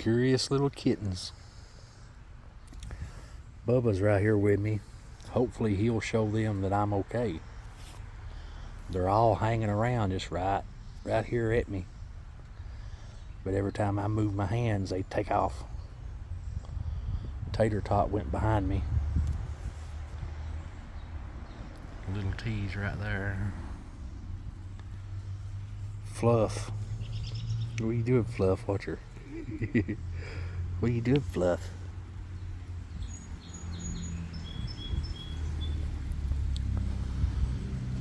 curious little kittens. Bubba's right here with me. Hopefully he'll show them that I'm okay. They're all hanging around just right here at me. But every time I move my hands, they take off. Tater Tot went behind me. Little T's right there. Fluff. What are you doing, Fluff? Watch her. What are you doing, Fluff?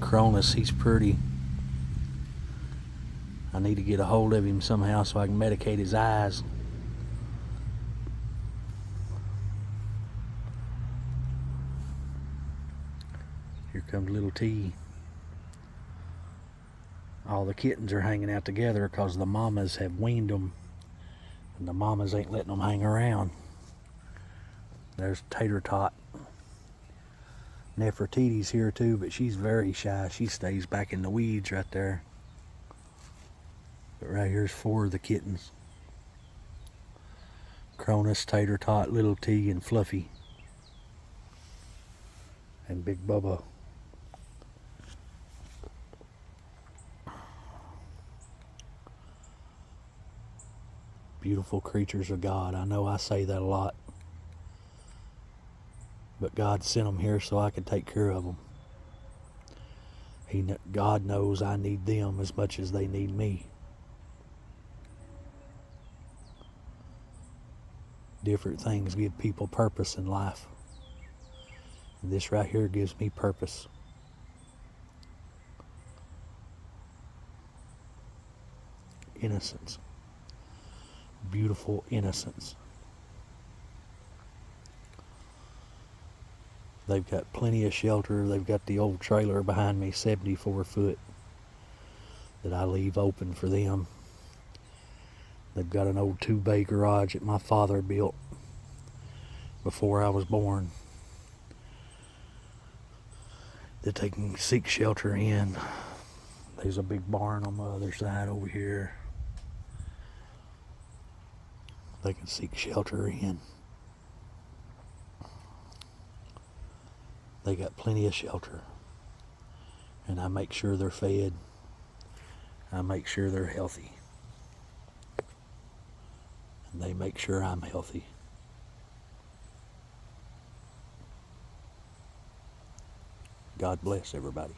Cronus, he's pretty. I need to get a hold of him somehow so I can medicate his eyes. Here comes little T. All the kittens are hanging out together because the mamas have weaned them, and the mamas ain't letting them hang around. There's Tater Tot. Nefertiti's here too, but she's very shy. She stays back in the weeds right there. But right here's 4 of the kittens. Cronus, Tater Tot, Little T, and Fluffy. And Big Bubba. Beautiful creatures of God. I know I say that a lot. But God sent them here so I could take care of them. God knows I need them as much as they need me. Different things give people purpose in life. And this right here gives me purpose. Innocence. Beautiful innocence. They've got plenty of shelter. They've got the old trailer behind me, 74 foot, that I leave open for them. They've got an old 2-bay garage that my father built before I was born that they can seek shelter in. There's a big barn on the other side over here they can seek shelter in. They got plenty of shelter, and I make sure they're fed. I make sure they're healthy, and they make sure I'm healthy. God bless everybody.